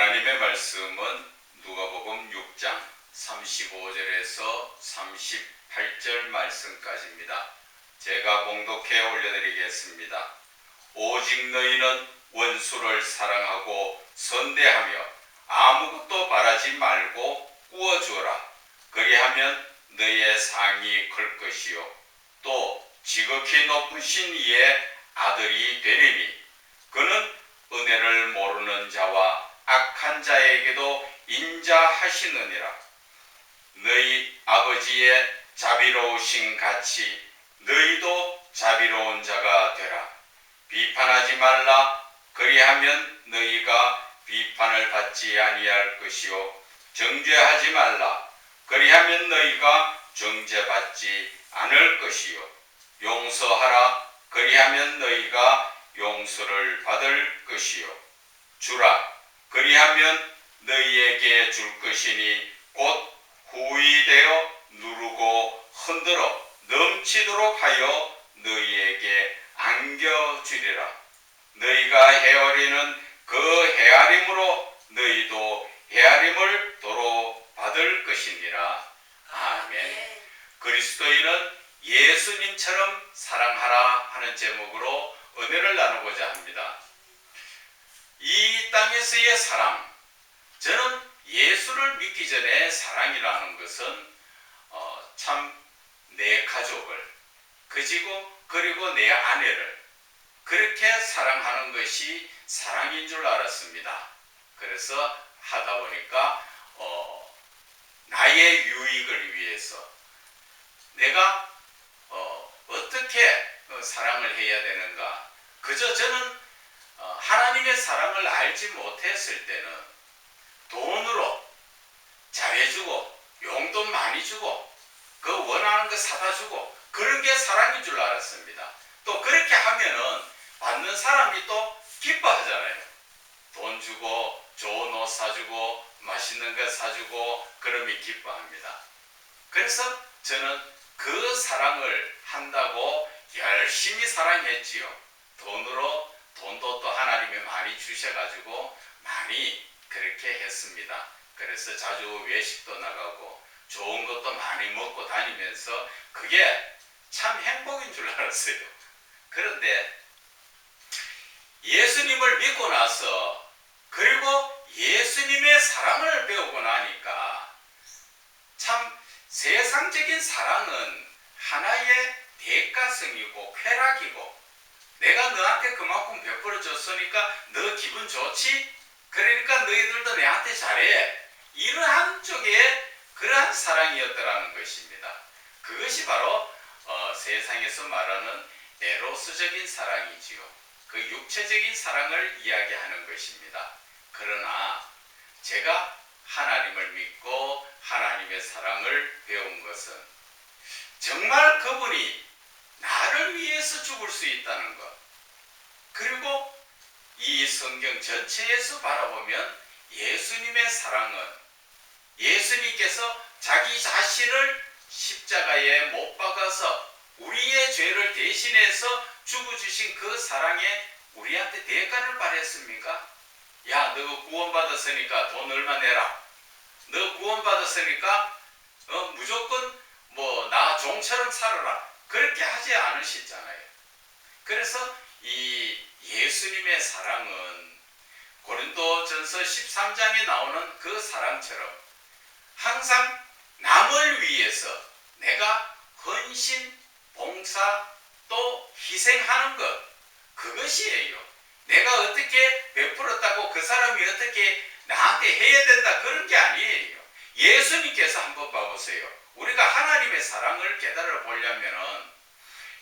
하나님의 말씀은 누가복음 6장 35절에서 38절 말씀까지입니다. 제가 봉독해 올려드리겠습니다. 오직 너희는 원수를 사랑하고 선대하며 아무것도 바라지 말고 꾸어주어라. 그리하면 너희의 상이 클 것이요 또 지극히 높으신 이의 아들이 되리니 그는 은혜를 모르는 자와 악한 자에게도 인자하시느니라. 너희 아버지의 자비로우신 같이 너희도 자비로운 자가 되라. 비판하지 말라. 그리하면 너희가 비판을 받지 아니할 것이요 정죄하지 말라. 그리하면 너희가 정죄받지 않을 것이요 용서하라. 그리하면 너희가 용서를 받을 것이요 주라. 그리하면 너희에게 줄 것이니 곧 후히되어 누르고 흔들어 넘치도록 하여 너희에게 안겨주리라. 너희가 헤아리는 그 헤아림으로 너희도 헤아림을 도로 받을 것이니라. 아멘. 그리스도인은 예수님처럼 사랑하라 하는 제목으로 은혜를 나누고자 합니다. 이 땅에서의 사랑, 저는 예수를 믿기 전에 사랑이라는 것은 참 내 가족을 그리고 내 아내를 그렇게 사랑하는 것이 사랑인 줄 알았습니다. 그래서 하다 보니까 나의 유익을 위해서 내가 어떻게 사랑을 해야 되는가. 그저 저는 하나님의 사랑을 알지 못했을 때는 돈으로 잘해주고 용돈 많이 주고 그 원하는 거 사다 주고 그런 게 사랑인 줄 알았습니다. 또 그렇게 하면은 받는 사람이 또 기뻐하잖아요. 돈 주고 좋은 옷 사주고 맛있는 거 사주고 그러면 기뻐합니다. 그래서 저는 그 사랑을 한다고 열심히 사랑했지요. 돈도 또 하나님이 많이 주셔가지고 많이 그렇게 했습니다. 그래서 자주 외식도 나가고 좋은 것도 많이 먹고 다니면서 그게 참 행복인 줄 알았어요. 그런데 예수님을 믿고 나서 그리고 예수님의 사랑을 배우고 나니까 참 세상적인 사랑은 하나의 대가성이고 쾌락이고 내가 너한테 그만큼 베풀어줬으니까 너 기분 좋지? 그러니까 너희들도 내한테 잘해. 이러한 쪽에 그러한 사랑이었더라는 것입니다. 그것이 바로 세상에서 말하는 에로스적인 사랑이지요. 그 육체적인 사랑을 이야기하는 것입니다. 그러나 제가 하나님을 믿고 하나님의 사랑을 배운 것은 정말 그분이 나를 위해서 죽을 수 있다는 것, 그리고 이 성경 전체에서 바라보면 예수님의 사랑은 예수님께서 자기 자신을 십자가에 못 박아서 우리의 죄를 대신해서 죽어주신 그 사랑에 우리한테 대가를 바랬습니까? 야, 너 구원받았으니까 돈 얼마 내라. 너 구원받았으니까 무조건 나 종처럼 살아라. 그렇게 하지 않으셨잖아요. 그래서 이 예수님의 사랑은 고린도전서 13장에 나오는 그 사랑처럼 항상 남을 위해서 내가 헌신, 봉사, 또 희생하는 것, 그것이에요. 내가 어떻게 베풀었다고 그 사람이 어떻게 나한테 해야 된다 그런 게 아니에요. 예수님께서 한번 봐보세요. 우리가 하나님의 사랑을 깨달아 보려면은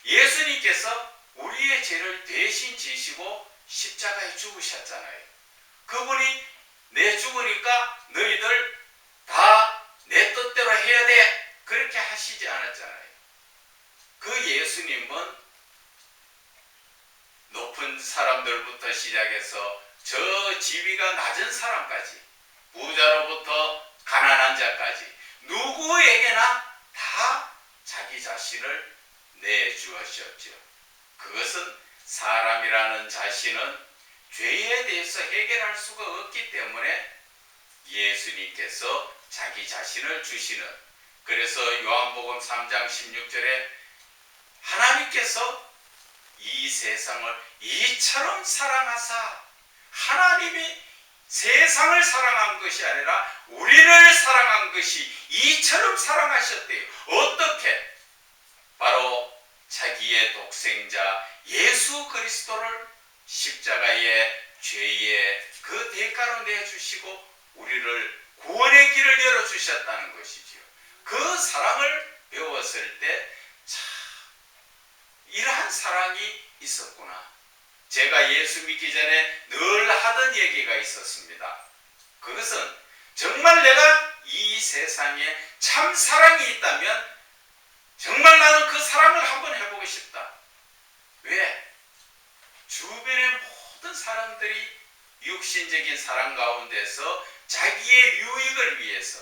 예수님께서 우리의 죄를 대신 지시고 십자가에 죽으셨잖아요. 그분이 내 죽으니까 너희들 다 내 뜻대로 해야 돼 그렇게 하시지 않았잖아요. 그 예수님은 높은 사람들부터 시작해서 저 지위가 낮은 사람까지 부자로부터 가난한 자까지 누구에게나 다 자기 자신을 내주셨죠. 그것은 사람이라는 자신은 죄에 대해서 해결할 수가 없기 때문에 예수님께서 자기 자신을 주시는, 그래서 요한복음 3장 16절에 하나님께서 이 세상을 이처럼 사랑하사, 하나님이 세상을 사랑한 것이 아니라 우리를 사랑한 것이 이처럼 사랑하셨대요. 어떻게? 바로 자기의 독생자 예수 그리스도를 십자가의 죄의 그 대가로 내주시고 우리를 구원의 길을 열어주셨다는 것이지요. 그 사랑을 배웠을 때 참, 이러한 사랑이 있었구나. 제가 예수 믿기 전에 늘 하던 얘기가 있었습니다. 그것은 정말 내가 이 세상에 참 사랑이 있다면 정말 나는 그 사랑을 한번 해보고 싶다. 왜? 주변의 모든 사람들이 육신적인 사랑 가운데서 자기의 유익을 위해서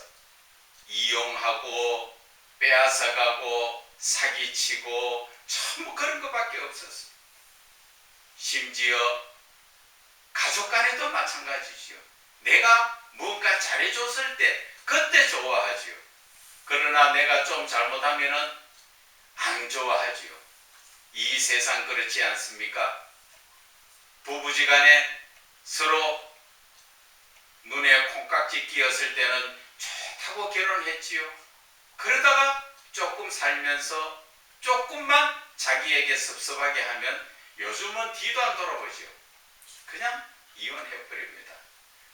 이용하고 빼앗아가고 사기치고 전부 그런 것밖에 없었어요. 심지어 가족 간에도 마찬가지지요. 내가 뭔가 잘해줬을 때 그때 좋아하지요. 그러나 내가 좀 잘못하면은 안 좋아하지요. 이 세상 그렇지 않습니까? 부부지간에 서로 눈에 콩깍지 끼었을 때는 좋다고 결혼했지요. 그러다가 조금 살면서 조금만 자기에게 섭섭하게 하면 요즘은 뒤도 안 돌아보지요. 그냥 이혼해버립니다.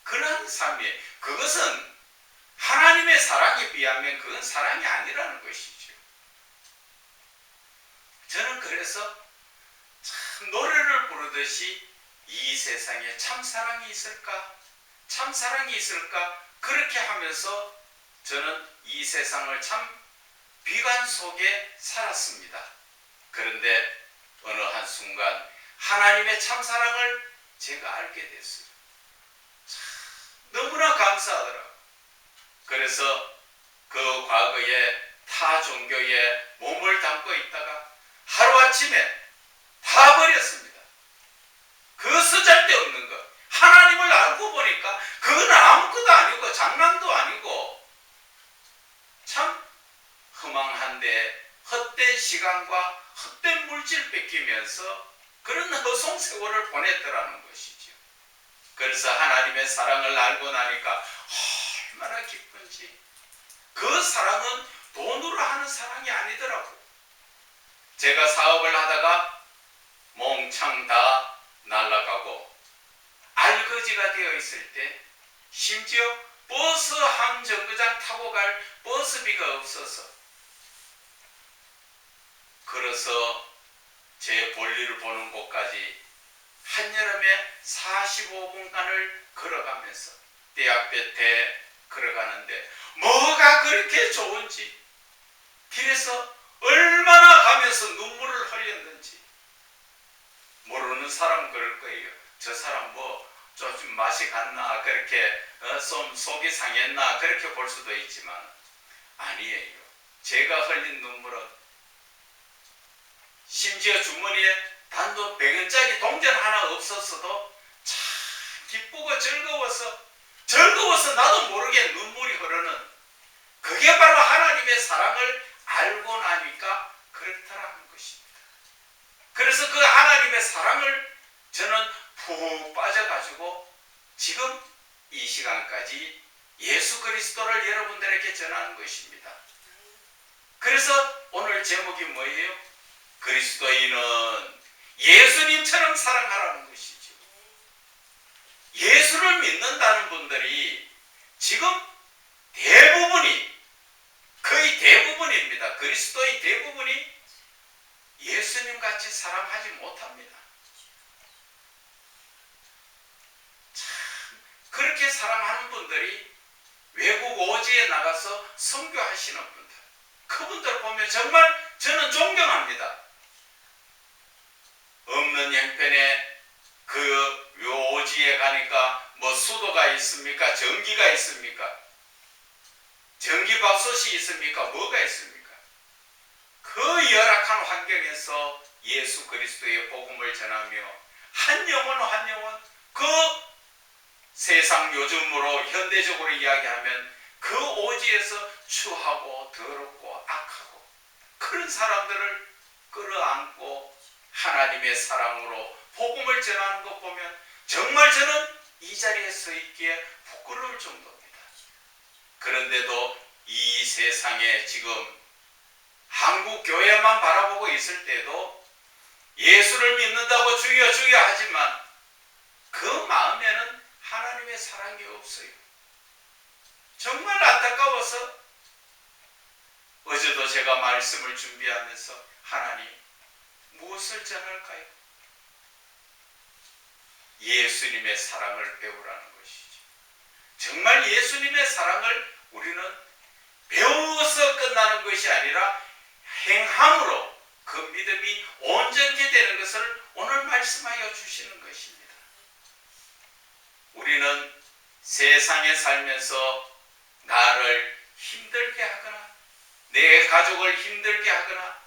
그런 삶이에요. 그것은 하나님의 사랑에 비하면 그건 사랑이 아니라는 것이죠. 저는 그래서 참 노래를 부르듯이 이 세상에 참 사랑이 있을까? 참 사랑이 있을까? 그렇게 하면서 저는 이 세상을 참 비관 속에 살았습니다. 그런데 어느 한순간 하나님의 참 사랑을 제가 알게 됐어요. 참 너무나 감사하더라고요. 그래서 그 과거에 타 종교에 몸을 담고 있다가 하루아침에 다 버렸습니다. 그 쓰잘데없는 것. 하나님을 알고 보니까 그건 아무것도 아니고 장난도 아니고 참 허망한데 헛된 시간과 헛된 물질 뺏기면서 그런 허송 세월을 보냈더라는 것이죠. 그래서 하나님의 사랑을 알고 나니까 얼마나 기쁜지. 그 사랑은 돈으로 하는 사랑이 아니더라고요. 제가 사업을 하다가 몽창 다 날아가고 알거지가 되어 있을 때 심지어 버스 한 정거장 타고 갈 버스비가 없어서 걸어서 제 볼일을 보는 곳까지 한여름에 45분간을 걸어가면서 떼약볕에 걸어가는데 뭐가 그렇게 좋은지, 길에서 얼마나 가면서 눈물을 흘렸는지. 모르는 사람 그럴 거예요. 저 사람 뭐 좀 맛이 갔나, 그렇게 좀 속이 상했나, 그렇게 볼 수도 있지만 아니에요. 제가 흘린 눈물은 심지어 주머니에 단돈 100원짜리 동전 하나 없었어도 참 기쁘고 즐거워서 나도 모르게 눈물이 흐르는, 그게 바로 하나님의 사랑을 알고 나니까 그렇다라는 것입니다. 그래서 그 하나님의 사랑을 저는 푹 빠져가지고 지금 이 시간까지 예수 그리스도를 여러분들에게 전하는 것입니다. 그래서 오늘 제목이 뭐예요? 그리스도인은 예수님처럼 사랑하라는 것이죠. 예수를 믿는다는 분들이 지금 대부분이, 거의 대부분입니다. 그리스도의 대부분이 예수님 같이 사랑하지 못합니다. 참 그렇게 사랑하는 분들이 외국 오지에 나가서 선교하시는 분들, 그분들 보면 정말 저는 존경합니다. 없는 형편에 그 오지에 가니까 뭐 수도가 있습니까? 전기가 있습니까? 전기밥솥이 있습니까? 뭐가 있습니까? 그 열악한 환경에서 예수 그리스도의 복음을 전하며 한 영혼 한 영혼 그 세상 요즘으로 현대적으로 이야기하면 그 오지에서 추하고 더럽고 악하고 그런 사람들을 끌어안고 하나님의 사랑으로 복음을 전하는 것 보면 정말 저는 이 자리에 서 있기에 부끄러울 정도입니다. 그런데도 이 세상에 지금 한국 교회만 바라보고 있을 때도 예수를 믿는다고 주여 주여 하지만 그 마음에는 하나님의 사랑이 없어요. 정말 안타까워서 어제도 제가 말씀을 준비하면서 하나님 무엇을 전할까요? 예수님의 사랑을 배우라는 것이죠. 정말 예수님의 사랑을 우리는 배워서 끝나는 것이 아니라 행함으로 그 믿음이 온전히 되는 것을 오늘 말씀하여 주시는 것입니다. 우리는 세상에 살면서 나를 힘들게 하거나 내 가족을 힘들게 하거나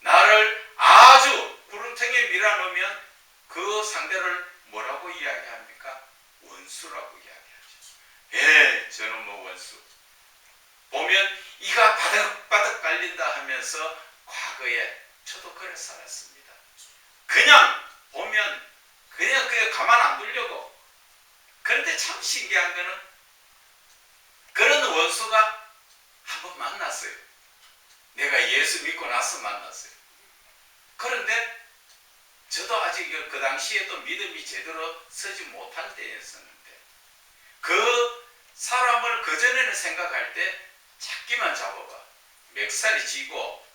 나를 아주 구름통에 밀어넣으면 그 상대를 뭐라고 이야기합니까? 원수라고 이야기하죠. 예, 저놈의 원수. 보면 이가 바득바득 깔린다 하면서 과거에 저도 그래 살았습니다. 그냥 보면 그냥 가만 안 두려고. 그런데 참 신기한 거는 그런 원수가 한번 만났어요. 내가 예수 믿고 나서 만났어요. 그런데 저도 아직 그 당시에도 믿음이 제대로 서지 못할 때였었는데 그 사람을 그전에는 생각할 때 잡기만 잡아봐. 멱살이 쥐고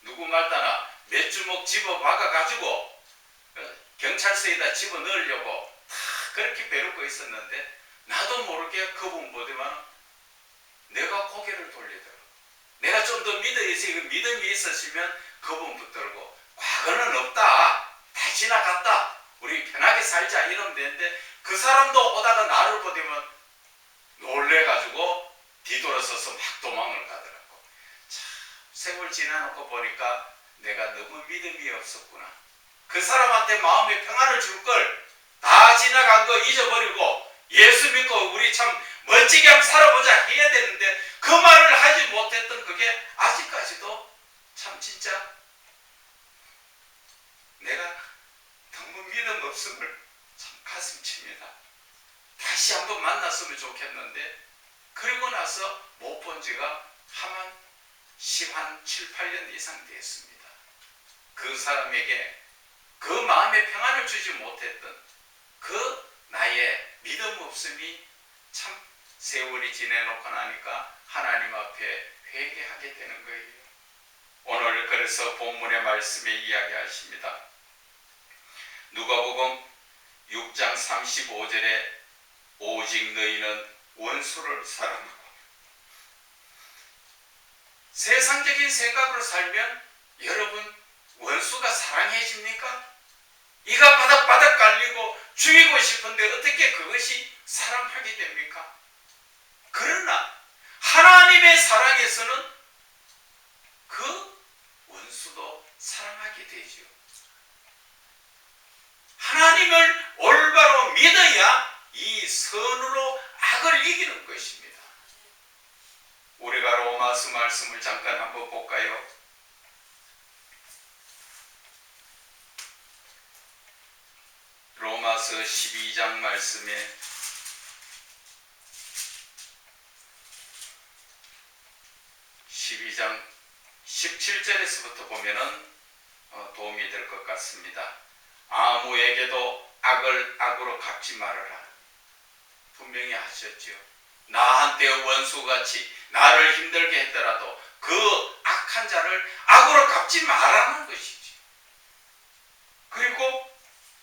누구 말따나 몇 주먹 집어 박아가지고 경찰서에다 집어넣으려고 다 그렇게 배놓고 있었는데 나도 모르게 그분 보더만 내가 고개를 돌리더라고. 내가 좀 더 믿음이 있었으면 그분 붙들고 과거는 없다. 다 지나갔다. 우리 편하게 살자 이러면 되는데 그 사람도 오다가 나를 보더만 놀래가지고 뒤돌아서서 막 도망을 가더라고. 참 세월 지나놓고 보니까 내가 너무 믿음이 없었구나. 그 사람한테 마음의 평안을 줄 걸 다 지나간 거 잊어버리고 예수 믿고 우리 참 멋지게 한번 살아보자 해야 되는데 그 말을 하지 못했던 그게 아직까지도 참 진짜 내가 너무 믿음 없음을 참 가슴 칩니다. 다시 한번 만났으면 좋겠는데 그리고 나서 못 본 지가 한 7, 8년 이상 됐습니다. 그 사람에게 그 마음의 평안을 주지 못했던 그 나의 믿음 없음이 참 세월이 지내놓고 나니까 하나님 앞에 회개하게 되는 거예요. 오늘 그래서 본문의 말씀에 이야기하십니다. 누가복음 6장 35절에 오직 너희는 원수를 사랑하고 세상적인 생각으로 살면 여러분 원수가 사랑해집니까? 이가 바닥바닥 깔리고 죽이고 싶은데 어떻게 그것이 사랑하게 됩니까? 그러나 하나님의 사랑에서는 그 원수도 사랑하게 되죠. 하나님을 올바로 믿어야 이 선으로 악을 이기는 것입니다. 우리가 로마서 말씀을 잠깐 한번 볼까요? 로마서 12장 말씀에 12장 17절에서부터 보면은 도움이 될 것 같습니다. 아무에게도 악을 악으로 갚지 말아라. 분명히 하셨죠. 나한테 원수같이 나를 힘들게 했더라도 그 악한 자를 악으로 갚지 말라는 것이지. 그리고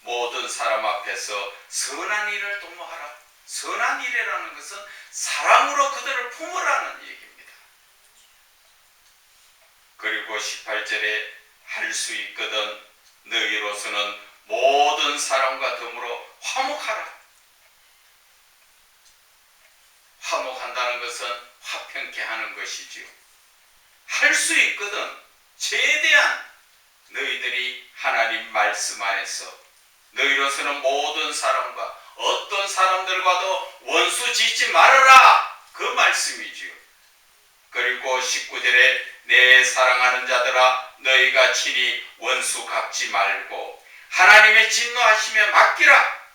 모든 사람 앞에서 선한 일을 도모하라. 선한 일이라는 것은 사랑으로 그들을 품으라는 얘기입니다. 그리고 18절에 할 수 있거든 너희로서는 모든 사람과 더불어 화목하라. 화목한다는 것은 화평케 하는 것이지요. 할 수 있거든 최대한 너희들이 하나님 말씀 안에서 너희로서는 모든 사람과 어떤 사람들과도 원수 짓지 말아라, 그 말씀이지요. 그리고 19절에 내 사랑하는 자들아 너희가 친히 원수 갚지 말고 하나님의 진노하심에 맡기라.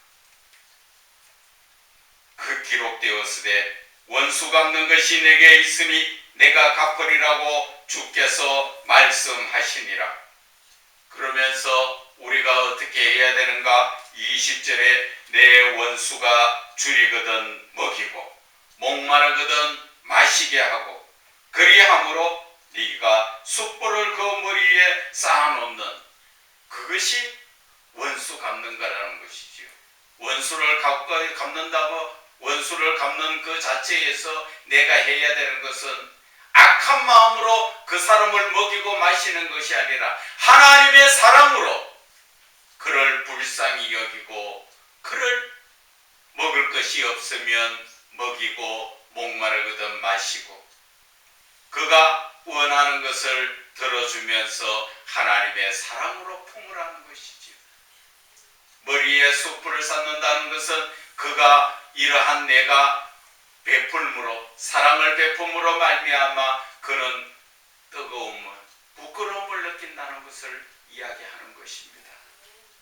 그 기록되었으되 원수 갚는 것이 내게 있으니 내가 갚으리라고 주께서 말씀하시니라. 그러면서 우리가 어떻게 해야 되는가? 20절에 내 원수가 줄이거든 먹이고 목마르거든 마시게 하고 그리함으로 네가 숯불을 그 머리 위에 쌓아놓는, 그것이 원수 갚는 거라는 것이지요. 원수를 갚는다고 원수를 갚는 그 자체에서 내가 해야 되는 것은 악한 마음으로 그 사람을 먹이고 마시는 것이 아니라 하나님의 사랑으로 그를 불쌍히 여기고 그를 먹을 것이 없으면 먹이고 목마르거든 마시고 그가 원하는 것을 들어주면서 하나님의 사랑으로 품으라는 것이지요. 머리에 숯불을 쌓는다는 것은 그가 이러한 내가 베풀므로 사랑을 베품으로 말미암아 그는 뜨거움을 부끄러움을 느낀다는 것을 이야기하는 것입니다.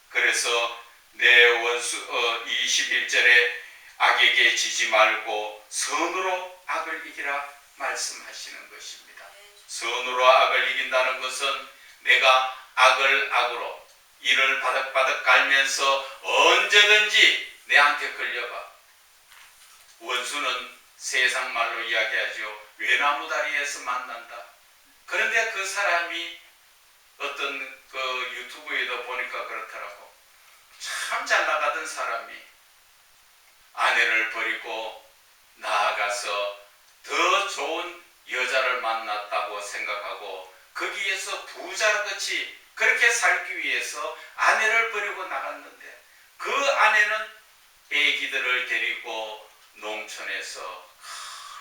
그래서 내 원수 21절에 악에게 지지 말고 선으로 악을 이기라 말씀하시는 것입니다. 선으로 악을 이긴다는 것은 내가 악을 악으로 이를 바득바득 갈면서 언제든지 내한테 걸려봐. 원수는 세상 말로 이야기하죠. 외나무 다리에서 만난다. 그런데 그 사람이 어떤 그 유튜브에도 보니까 그렇더라고. 참 잘 나가던 사람이 아내를 버리고 나아가서 더 좋은 여자를 만났다고 생각하고 거기에서 부자같이 그렇게 살기 위해서 아내를 버리고 나갔는데 그 아내는 애기들을 데리고 농촌에서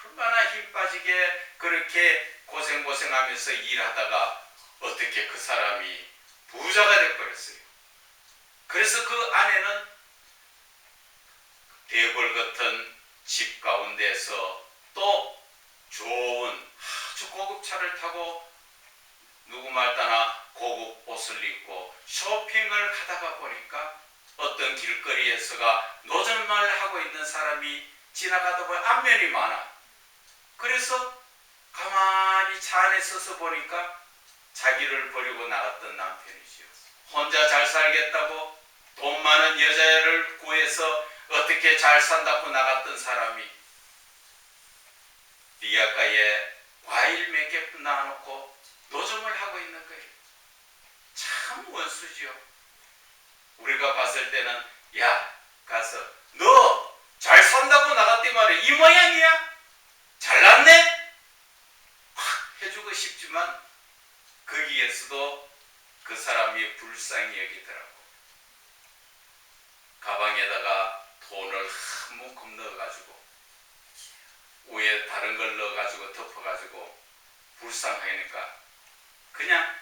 얼마나 힘 빠지게 그렇게 고생하면서 일하다가 어떻게 그 사람이 부자가 돼버렸어요. 그래서 그 아내는 대궐 같은 집 가운데서 또 좋은 아주 고급 차를 타고 누구 말따나 고급 옷을 입고 쇼핑을 가다가 보니까 어떤 길거리에서가 노점을 하고 있는 사람이 지나가다 보면 안면이 많아. 그래서 가만히 차 안에 서서 보니까 자기를 버리고 나갔던 남편이지요. 혼자 잘 살겠다고 돈 많은 여자를 구해서 어떻게 잘 산다고 나갔던 사람이 리아카에 과일 몇 개 놔놓고 노점을 하고 있는 거예요. 참 원수지요. 우리가 봤을 때는 야 가서 너 잘 산다고 나갔단 말이야. 이 모양이야? 잘났네? 확 해주고 싶지만 거기에서도 그 사람이 불쌍히 여기더라고. 가방에다가 돈을 한 묶음 넣어가지고 위에 다른 걸 넣어가지고 덮어가지고 불쌍하니까 그냥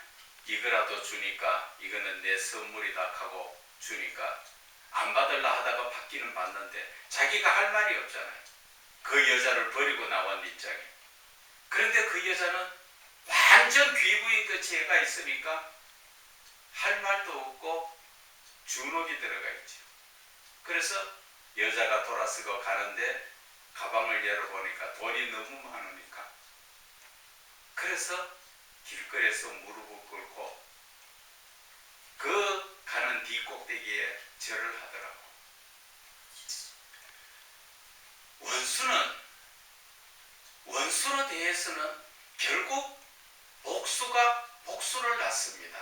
이거라도 주니까 이거는 내 선물이다 하고 주니까 안 받을라 하다가 받기는 받는데 자기가 할 말이 없잖아요. 그 여자를 버리고 나온 입장에. 그런데 그 여자는 완전 귀부인 그 죄가 있으니까 할 말도 없고 주눅이 들어가 있죠. 그래서 여자가 돌아서고 가는데 가방을 열어보니까 돈이 너무 많으니까 그래서 길거리에서 무릎을 꿇고 그 가는 뒷꼭대기에 절을 하더라고. 원수로 대해서는 결국 복수가 복수를 낳습니다.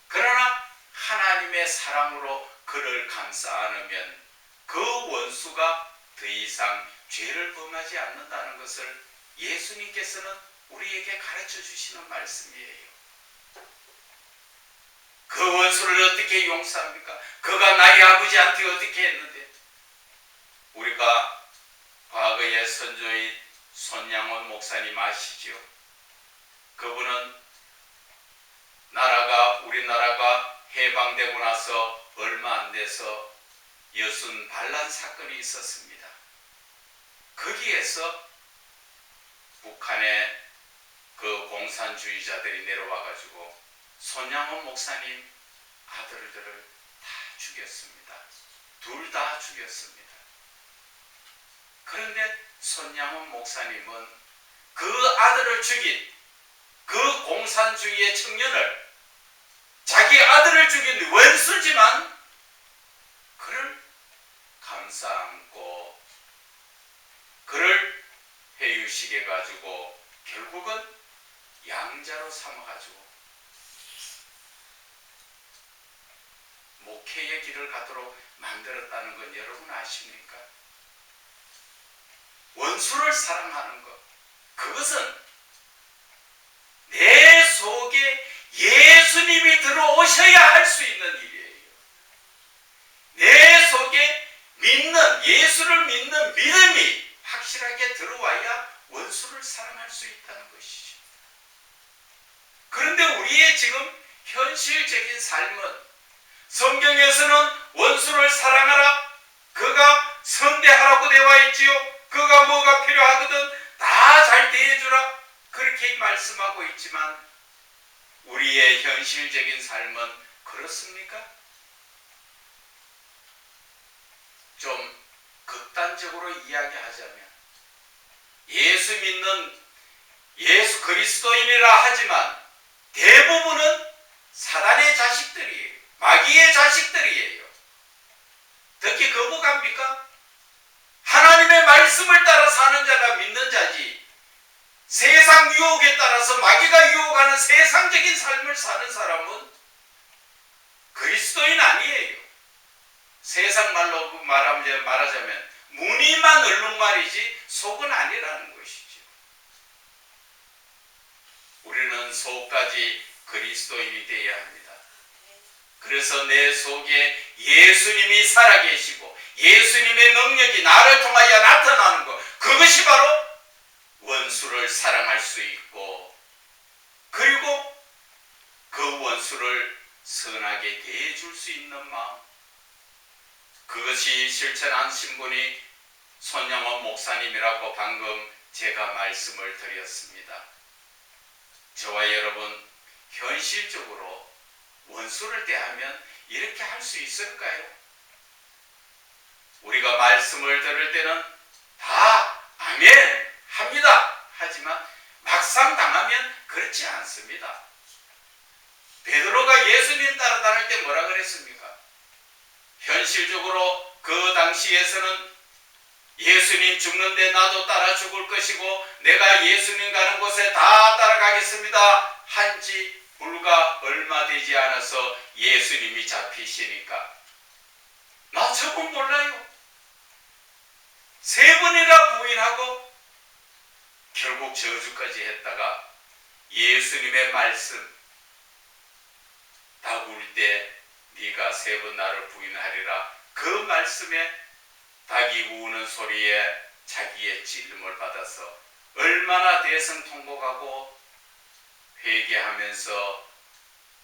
그러나 하나님의 사랑으로 그를 감싸 안으면 그 원수가 더 이상 죄를 범하지 않는다는 것을 예수님께서는 우리에게 가르쳐 주시는 말씀이에요. 그 원수를 어떻게 용서합니까? 그가 나의 아버지한테 어떻게 했는데? 우리가 과거의 선조의 손양원 목사님 아시죠? 그분은 우리나라가 해방되고 나서 얼마 안 돼서 여순 반란 사건이 있었습니다. 거기에서 북한의 그 공산주의자들이 내려와가지고 손양원 목사님 아들들을 다 죽였습니다. 둘 다 죽였습니다. 그런데 손양원 목사님은 그 아들을 죽인 그 공산주의의 청년을, 자기 아들을 죽인 원수지만 그를 감싸 안고 그를 회유시켜 가지고 결국은 양자로 삼아가지고 목회의 길을 가도록 만들었다는 건 여러분 아십니까? 원수를 사랑하는 것, 그것은 내 속에 예수님이 들어오셔야 할 수 있는 일이에요. 내 속에 예수를 믿는 믿음이 확실하게 들어와야 원수를 사랑할 수 있다는 것이죠. 그런데 우리의 지금 현실적인 삶은, 성경에서는 원수를 사랑하라, 그가 선대하라고 되어 있지요. 그가 뭐가 필요하거든 다 잘 대해주라, 그렇게 말씀하고 있지만 우리의 현실적인 삶은 그렇습니까? 좀 극단적으로 이야기하자면 예수 믿는 예수 그리스도인이라 하지만 대부분은 사단의 자식들이에요. 마귀의 자식들이에요. 특히 거부갑니까? 하나님의 말씀을 따라 사는 자가 믿는 자지, 세상 유혹에 따라서 마귀가 유혹하는 세상적인 삶을 사는 사람은 그리스도인 아니에요. 세상 말로 말하자면 무늬만 얼룩말이지 속은 아니라는 것이죠. 우리는 속까지 그리스도인이 되어야 합니다. 그래서 내 속에 예수님이 살아계시고 예수님의 능력이 나를 통하여 나타나는 것, 그것이 바로 원수를 사랑할 수 있고, 그리고 그 원수를 선하게 대해줄 수 있는 마음, 그것이 실천하신 분이 손양원 목사님이라고 방금 제가 말씀을 드렸습니다. 저와 여러분, 현실적으로 원수를 대하면 이렇게 할 수 있을까요? 우리가 말씀을 들을 때는 다 아멘 합니다. 하지만 막상 당하면 그렇지 않습니다. 베드로가 예수님 따라다닐 때 뭐라 그랬습니까? 현실적으로 그 당시에서는 예수님 죽는데 나도 따라 죽을 것이고 내가 예수님 가는 곳에 다 따라가겠습니다 한지 불과 얼마 되지 않아서 예수님이 잡히시니까 나 저분 몰라요. 3번이나 부인하고 결국 저주까지 했다가 예수님의 말씀, 닭 울 때 네가 3번 나를 부인하리라, 그 말씀에 닭이 우는 소리에 자기의 찔림을 받아서 얼마나 대성통곡하고 회개하면서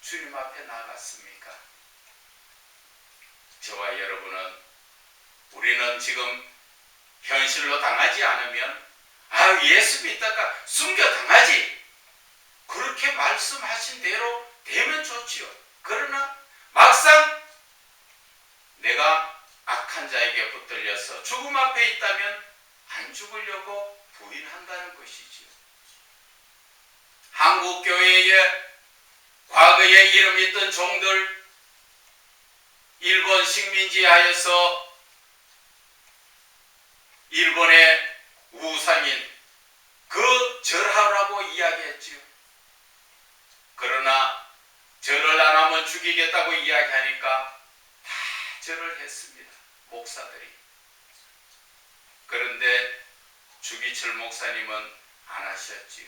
주님 앞에 나갔습니까? 저와 여러분은, 우리는 지금 현실로 당하지 않으면 예수 믿다가 숨겨 당하지, 그렇게 말씀하신 대로 되면 좋지요. 그러나 막상 내가 악한 자에게 붙들려서 죽음 앞에 있다면 안 죽으려고 부인한다는 것이지요. 한국 교회에 과거에 이름 있던 종들, 일본 식민지 하에서 일본의 우상인 그 절하라고 이야기했지요. 그러나 절을 안 하면 죽이겠다고 이야기하니까 다 절을 했습니다. 목사들이. 그런데 주기철 목사님은 안 하셨지요.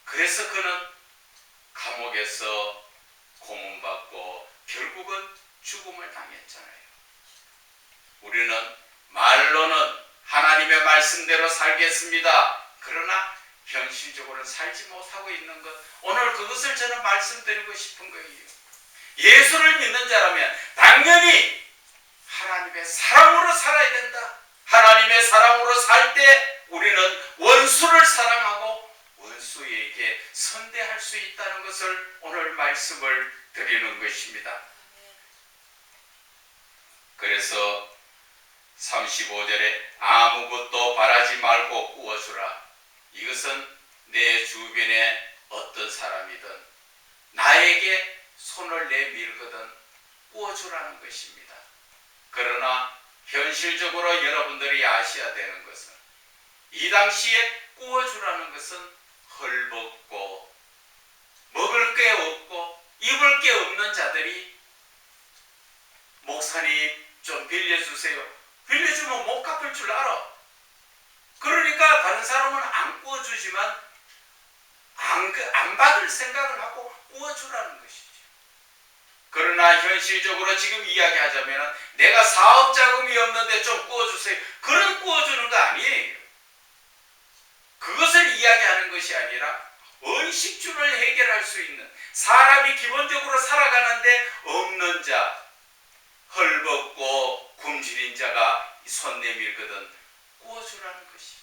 그래서 그는 감옥에서 고문받고 결국은 죽음을 당했잖아요. 우리는 말로는 하나님의 말씀대로 살겠습니다. 그러나 현실적으로는 살지 못하고 있는 것, 오늘 그것을 저는 말씀드리고 싶은 거예요. 예수를 믿는 자라면 당연히 하나님의 사랑으로 살아야 된다. 하나님의 사랑으로 살 때 우리는 원수를 사랑하고 원수에게 선대할 수 있다는 것을 오늘 말씀을 드리는 것입니다. 그래서 35절에 아무것도 바라지 말고 꾸어주라. 이것은 내 주변에 어떤 사람이든 나에게 손을 내밀거든 꾸어주라는 것입니다. 그러나 현실적으로 여러분들이 아셔야 되는 것은 이 당시에 꾸어주라는 것은 헐벗고 먹을 게 없고 입을 게 없는 자들이 목사님 좀 빌려주세요. 빌려주면 못 갚을 줄 알아. 그러니까 다른 사람은 안 꾸어주지만 안 받을 생각을 하고 꾸어주라는 것이죠. 그러나 현실적으로 지금 이야기하자면 내가 사업 자금이 없는데 좀 꾸어주세요. 그런 꾸어주는 거 아니에요. 그것을 이야기하는 것이 아니라 의식주를 해결할 수 있는 사람이 기본적으로 살아가는데 없는 자, 헐벗고 굶주린 자가 손 내밀거든 꾸어주라는 것이죠.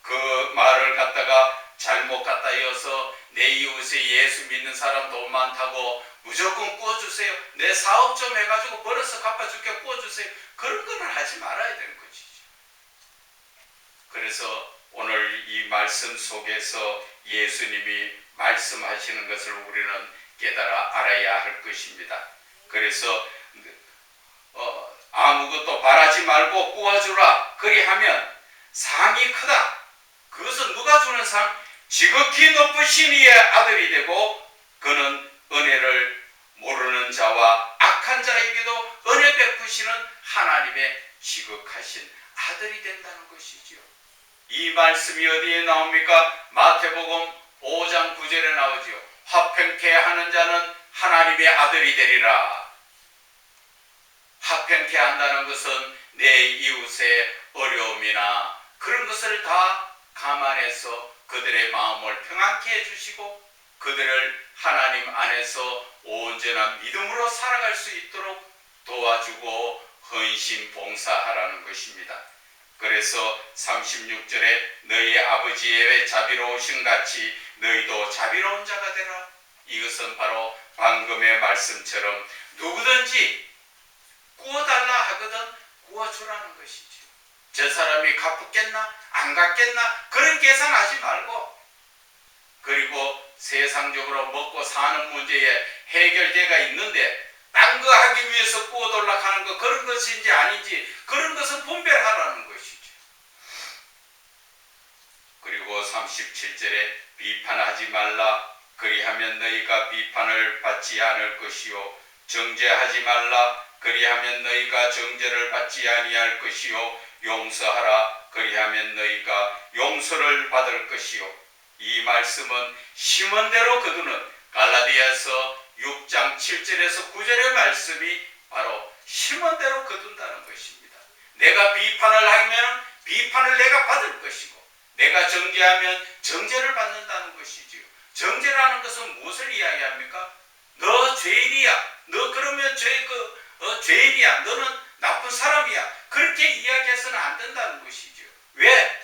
그 말을 갖다가 잘못 갖다 이어서 내 이웃에 예수 믿는 사람 돈 많다고 무조건 꾸어주세요. 내 사업 좀 해가지고 벌어서 갚아줄게 꾸어주세요. 그런 거는 하지 말아야 되는 것이죠. 그래서 오늘 이 말씀 속에서 예수님이 말씀하시는 것을 우리는 깨달아 알아야 할 것입니다. 그래서 아무것도 바라지 말고 꾸어주라. 그리하면 상이 크다. 그것은 누가 주는 상? 지극히 높으신 이의 아들이 되고 그는 은혜를 모르는 자와 악한 자에게도 은혜 베푸시는 하나님의 지극하신 아들이 된다는 것이지요. 이 말씀이 어디에 나옵니까? 마태복음 5장 9절에 나오지요. 화평케 하는 자는 하나님의 아들이 되리라. 화평케 한다는 것은 내 이웃의 어려움이나 그런 것을 다 감안해서 그들의 마음을 평안케 해주시고 그들을 하나님 안에서 온전한 믿음으로 살아갈 수 있도록 도와주고 헌신 봉사하라는 것입니다. 그래서 36절에 너희 아버지의 자비로우신 같이 너희도 자비로운 자가 되라. 이것은 바로 방금의 말씀처럼 누구든지 꾸어달라 하거든 꾸어주라는 것이죠. 저 사람이 갚겠나 안 갚겠나 그런 계산하지 말고, 그리고 세상적으로 먹고 사는 문제에 해결제가 있는데 딴 거 하기 위해서 꾸어달라 하는 거 그런 것인지 아닌지 그런 것은 분별하라는 것이죠. 그리고 37절에 비판하지 말라. 그리하면 너희가 비판을 받지 않을 것이요 정죄하지 말라. 그리하면 너희가 정죄를 받지 아니할 것이요 용서하라. 그리하면 너희가 용서를 받을 것이요. 이 말씀은 심은 대로 거두는 갈라디아서 6장 7절에서 9절의 말씀이 바로 심은 대로 거둔다는 것입니다. 내가 비판을 하면 비판을 내가 받을 것이고 내가 정죄하면 정죄를 받는다는 것이지요. 정죄라는 것은 무엇을 이야기합니까? 너 죄인이야. 너 그러면 죄인이야. 너는 나쁜 사람이야. 그렇게 이야기해서는 안 된다는 것이죠. 왜?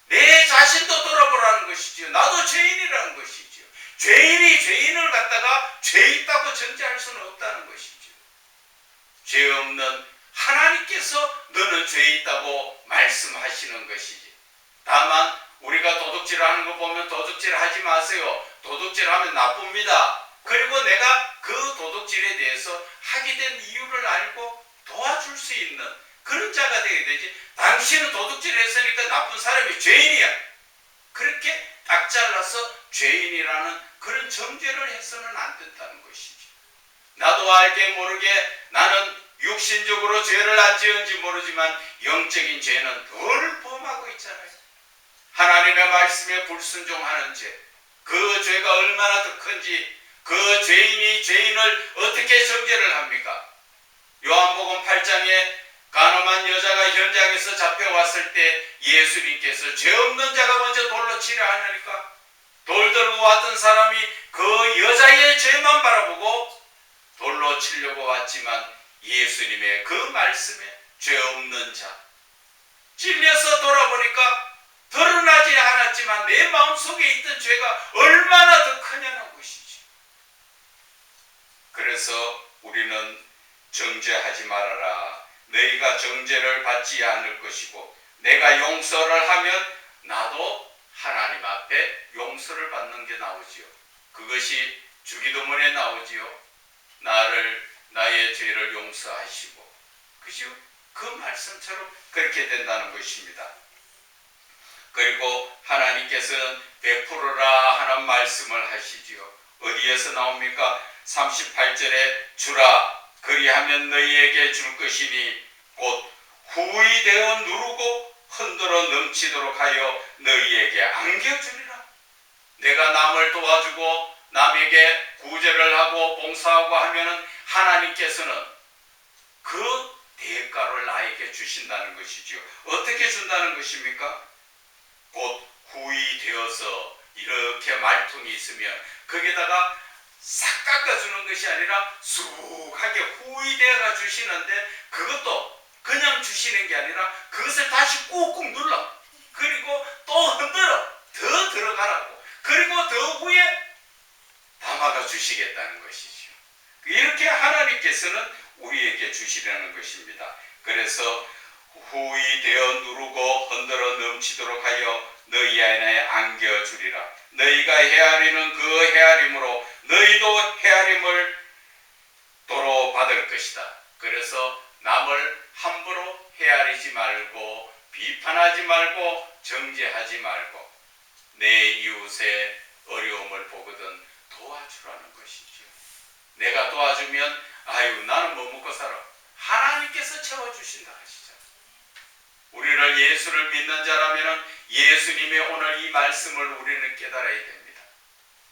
내 자신도 돌아보라는 것이죠. 나도 죄인이라는 것이죠. 죄인이 죄인을 갖다가 죄 있다고 정죄할 수는 없다는 것이죠. 죄 없는 하나님께서 너는 죄 있다고 말씀하시는 것이지. 다만 우리가 도둑질 하는 거 보면 도둑질 하지 마세요. 도둑질 하면 나쁩니다. 그리고 내가 그 도둑질에 대해서 하게 된 이유를 알고 도와줄 수 있는 그런 자가 되게 되지. 당신은 도둑질을 했으니까 나쁜 사람이 죄인이야. 그렇게 딱 잘라서 죄인이라는 그런 정죄를 해서는 안 된다는 것이지. 나도 알게 모르게 나는 육신적으로 죄를 안 지은지 모르지만 영적인 죄는 늘 범하고 있잖아요. 하나님의 말씀에 불순종하는 죄, 그 죄가 얼마나 더 큰지, 그 죄인이 죄인을 어떻게 정죄를 합니까? 요한복음 8장에 가늠한 여자가 현장에서 잡혀왔을 때 예수님께서 죄 없는 자가 먼저 돌로 치려 하니까 돌 들고 왔던 사람이 그 여자의 죄만 바라보고 돌로 치려고 왔지만 예수님의 그 말씀에 죄 없는 자, 찔려서 돌아보니까 드러나지 않았지만 내 마음속에 있던 죄가 얼마나 더 크냐는 것이지. 그래서 우리는 정죄하지 말아라. 너희가 정죄를 받지 않을 것이고 내가 용서를 하면 나도 하나님 앞에 용서를 받는 게 나오지요. 그것이 주기도문에 나오지요. 나의 죄를 용서하시고, 그죠? 그 말씀처럼 그렇게 된다는 것입니다. 그리고 하나님께서는 베풀어라 하는 말씀을 하시지요. 어디에서 나옵니까? 38절에 주라 그리하면 너희에게 줄 것이니 곧 후히 되어 누르고 흔들어 넘치도록 하여 너희에게 안겨주리라. 내가 남을 도와주고 남에게 구제를 하고 봉사하고 하면은 하나님께서는 그 대가를 나에게 주신다는 것이죠. 어떻게 준다는 것입니까? 곧 후히 되어서 이렇게 말통이 있으면 거기다가 싹 깎아주는 것이 아니라 쑥하게 후히 되어가 주시는데, 그것도 그냥 주시는 게 아니라 그것을 다시 꾹꾹 눌러, 그리고 또 흔들어 더 들어가라고, 그리고 더 후에 담아가 주시겠다는 것이죠. 이렇게 하나님께서는 우리에게 주시려는 것입니다. 그래서 후히 되어 누르고 흔들어 넘치도록 하여 너희 안에 안겨주리라. 너희가 헤아리는 그 헤아림으로 너희도 헤아림을 도로 받을 것이다. 그래서 남을 함부로 헤아리지 말고 비판하지 말고 정죄하지 말고 내 이웃의 어려움을 보거든 도와주라는 것이죠. 내가 도와주면 아유 나는 뭐 먹고 살아. 하나님께서 채워주신다 하시잖아요. 우리를 예수를 믿는 자라면 예수님의 오늘 이 말씀을 우리는 깨달아야 됩니다.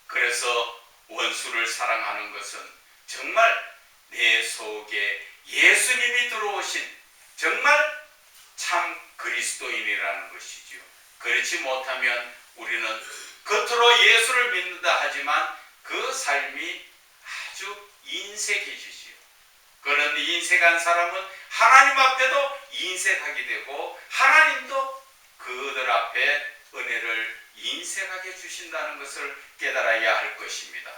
그래서 원수를 사랑하는 것은 정말 내 속에 예수님이 들어오신 정말 참 그리스도인이라는 것이죠. 그렇지 못하면 우리는 겉으로 예수를 믿는다 하지만 그 삶이 아주 인색해지지요. 그런 인색한 사람은 하나님 앞에도 인색하게 되고 하나님도 그들 앞에 은혜를 인색하게 주신다는 것을 깨달아야 할 것입니다.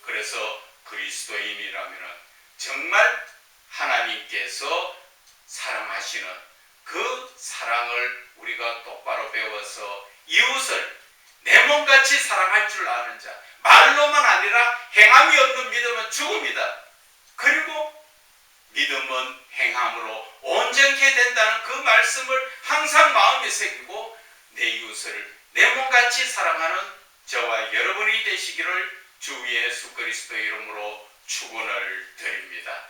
그래서 그리스도인이라면 정말 하나님께서 사랑하시는 그 사랑을 우리가 똑바로 배워서 이웃을 내 몸같이 사랑할 줄 아는 자, 말로만 아니라 행함이 없는 믿음은 죽음이다. 그리고 믿음은 행함으로 온전케 된다는 그 말씀을 항상 마음에 새기고 내 이웃을 내 몸같이 사랑하는 저와 여러분이 되시기를 주 예수 그리스도의 이름으로 축원을 드립니다.